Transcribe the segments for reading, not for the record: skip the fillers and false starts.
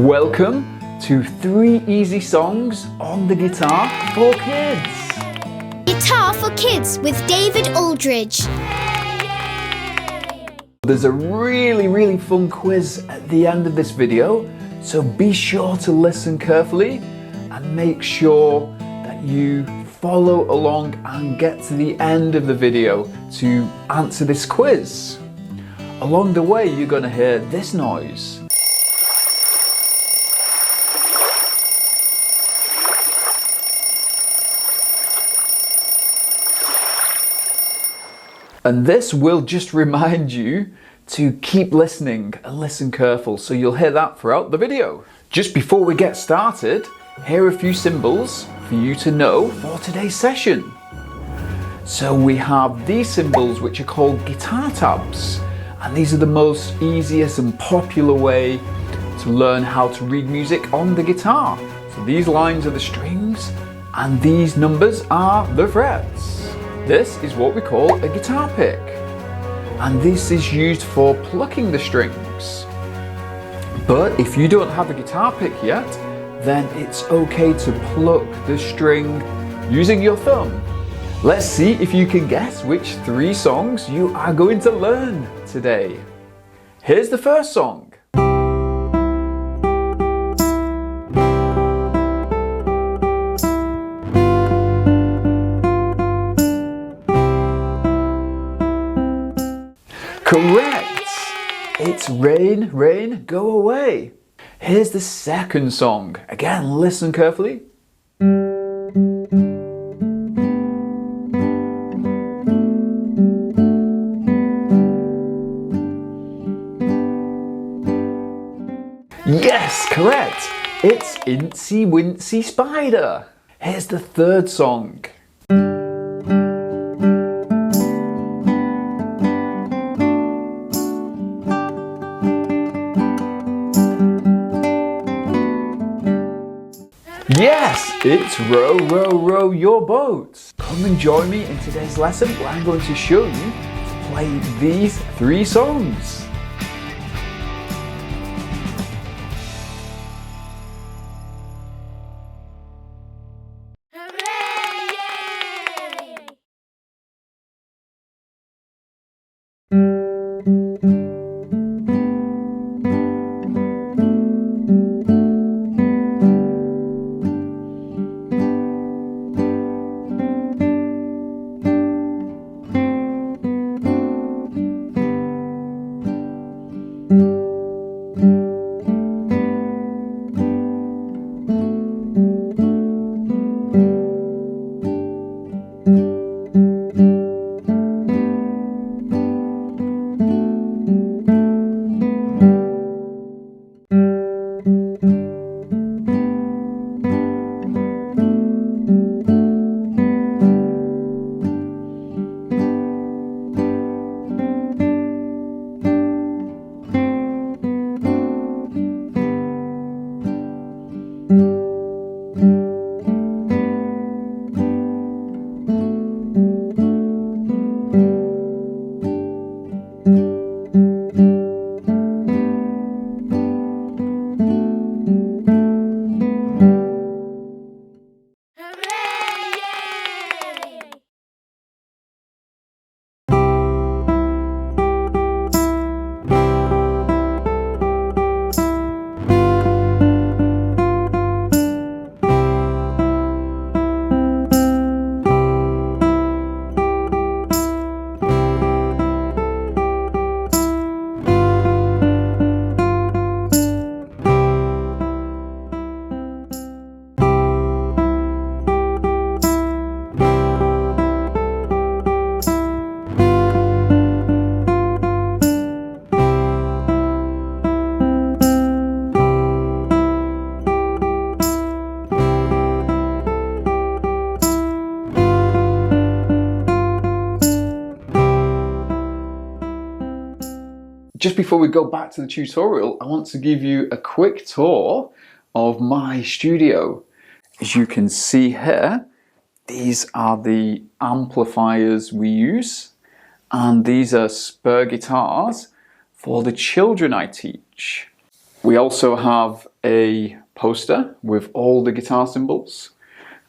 Welcome to 3 easy songs on the guitar for kids. Guitar for Kids with David Aldridge. There's a really fun quiz at the end of this video, so be sure to listen carefully and make sure that you follow along and get to the end of the video to answer this quiz. Along the way, you're going to hear this noise. And this will just remind you to keep listening and listen careful, so you'll hear that throughout the video. Just before we get started, here are a few symbols for you to know for today's session. So we have these symbols which are called guitar tabs, and these are the most easiest and popular way to learn how to read music on the guitar. So these lines are the strings and these numbers are the frets. This is what we call a guitar pick, and this is used for plucking the strings. But if you don't have a guitar pick yet, then it's okay to pluck the string using your thumb. Let's see if you can guess which 3 songs you are going to learn today. Here's the first song. Correct! It's Rain, Rain, Go Away. Here's the second song. Again, listen carefully. Yes, correct! It's Incy Wincy Spider. Here's the third song. Yes, it's Row, Row, Row Your Boat. Come and join me in today's lesson where I'm going to show you to play these 3 songs. Just before we go back to the tutorial, I want to give you a quick tour of my studio. As you can see here, these are the amplifiers we use, and these are spur guitars for the children I teach. We also have a poster with all the guitar symbols,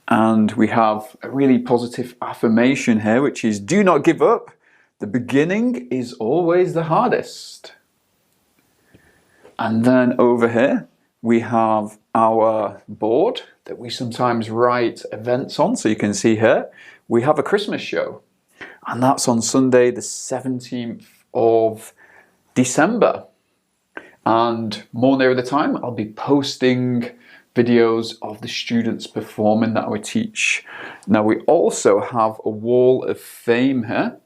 and we have a really positive affirmation here, which is do not give up. The beginning is always the hardest. And then over here we have our board that we sometimes write events on. So you can see here we have a Christmas show, and that's on Sunday the 17th of December. And more near the time, I'll be posting videos of the students performing that we teach. Now we also have a wall of fame here.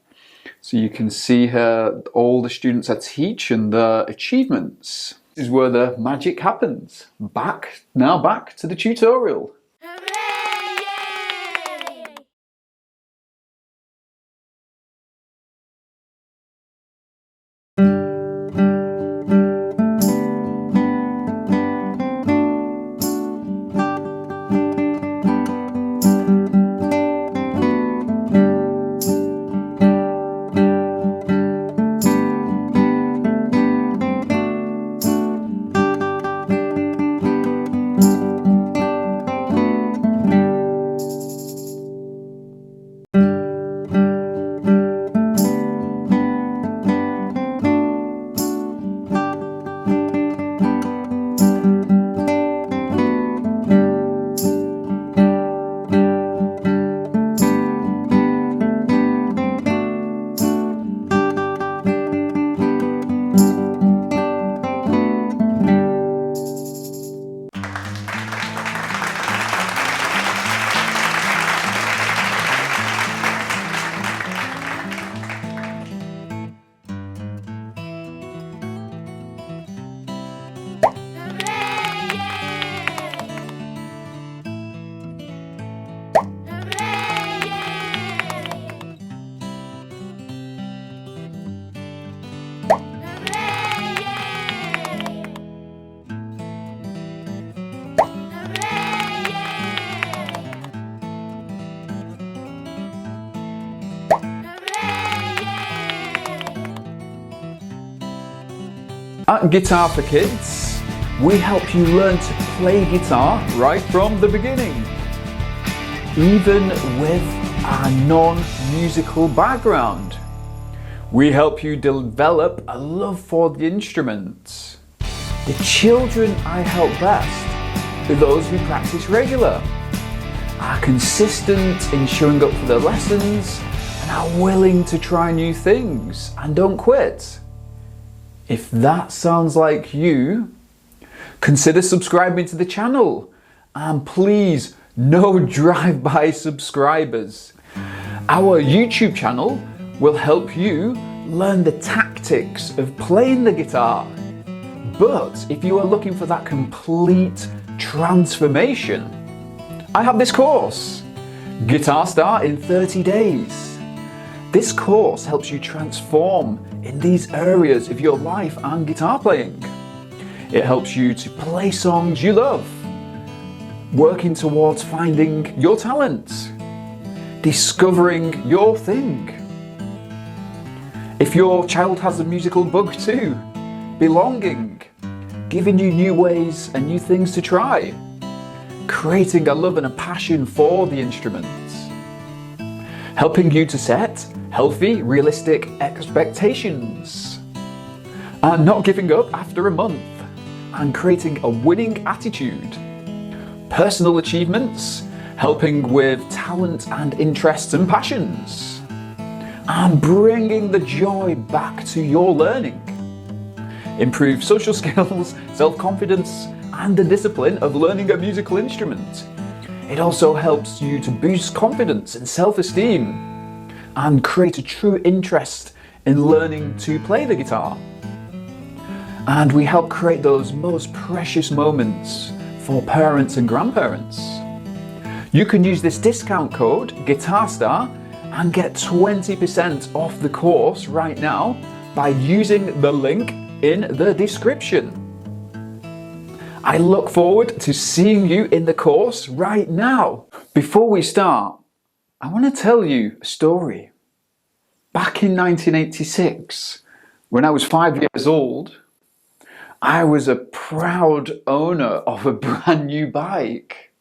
So you can see here all the students I teach and their achievements. This is where the magic happens. Now back to the tutorial. At Guitar for Kids, we help you learn to play guitar right from the beginning, even with our non-musical background. We help you develop a love for the instrument. The children I help best are those who practice regular, are consistent in showing up for their lessons, and are willing to try new things and don't quit. If that sounds like you, consider subscribing to the channel, and please, no drive-by subscribers. Our YouTube channel will help you learn the tactics of playing the guitar. But if you are looking for that complete transformation, I have this course, Guitar Star in 30 Days. This course helps you transform in these areas of your life and guitar playing. It helps you to play songs you love, working towards finding your talent, discovering your thing. If your child has a musical bug too, belonging, giving you new ways and new things to try, creating a love and a passion for the instrument, helping you to set healthy, realistic expectations, and not giving up after a month, and creating a winning attitude. Personal achievements, helping with talent and interests and passions, and bringing the joy back to your learning. Improve social skills, self-confidence, and the discipline of learning a musical instrument. It also helps you to boost confidence and self-esteem, and create a true interest in learning to play the guitar. And we help create those most precious moments for parents and grandparents. You can use this discount code GuitarStar and get 20% off the course right now by using the link in the description. I look forward to seeing you in the course right now. Before we start, I want to tell you a story. Back in 1986, when I was 5 years old, I was a proud owner of a brand new bike.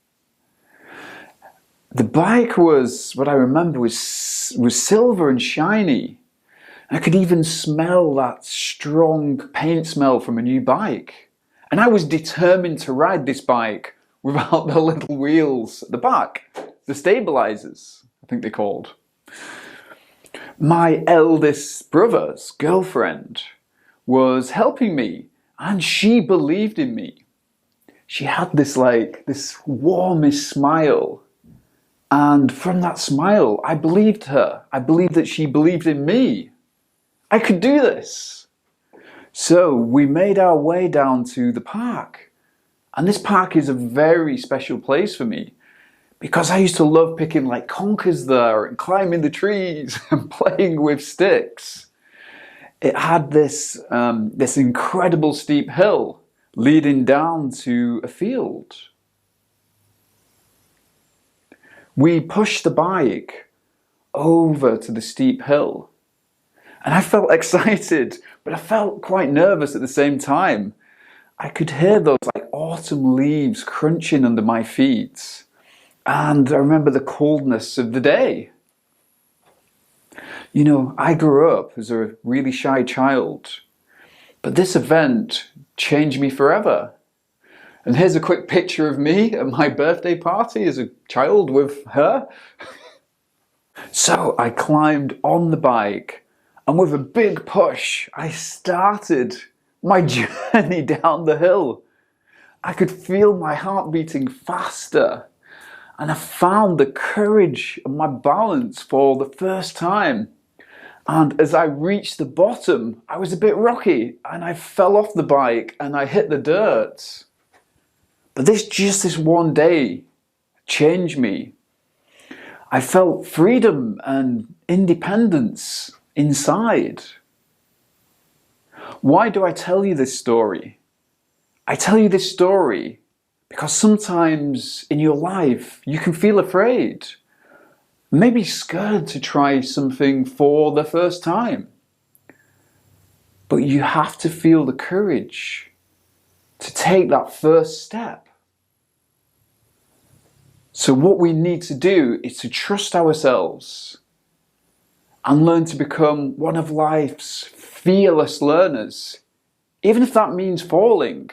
The bike was, what I remember, was silver and shiny. I could even smell that strong paint smell from a new bike. And I was determined to ride this bike without the little wheels at the back, the stabilizers, I think they're called. My eldest brother's girlfriend was helping me, and she believed in me. She had this warmest smile. And from that smile, I believed her. I believed that she believed in me. I could do this. So we made our way down to the park. And this park is a very special place for me because I used to love picking like conkers there and climbing the trees and playing with sticks. It had this incredible steep hill leading down to a field. We pushed the bike over to the steep hill. And I felt excited, but I felt quite nervous at the same time. I could hear those like autumn leaves crunching under my feet. And I remember the coldness of the day. You know, I grew up as a really shy child, but this event changed me forever. And here's a quick picture of me at my birthday party as a child with her. So I climbed on the bike, and with a big push, I started my journey down the hill. I could feel my heart beating faster, and I found the courage and my balance for the first time. And as I reached the bottom, I was a bit rocky, and I fell off the bike and I hit the dirt. But just this one day changed me. I felt freedom and independence inside. Why do I tell you this story? I tell you this story because sometimes in your life you can feel afraid, maybe scared to try something for the first time. But you have to feel the courage to take that first step. So what we need to do is to trust ourselves and learn to become one of life's fearless learners, even if that means falling.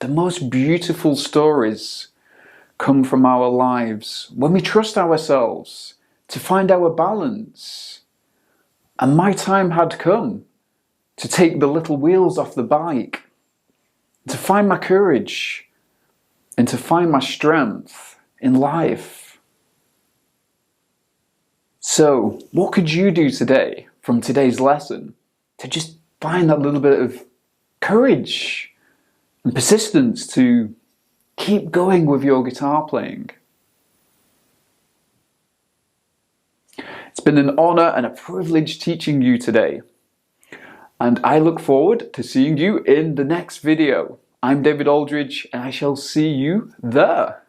The most beautiful stories come from our lives when we trust ourselves to find our balance. And my time had come to take the little wheels off the bike, to find my courage and to find my strength in life. So, what could you do today from today's lesson to just find that little bit of courage and persistence to keep going with your guitar playing? It's been an honor and a privilege teaching you today. And I look forward to seeing you in the next video. I'm David Aldridge, and I shall see you there.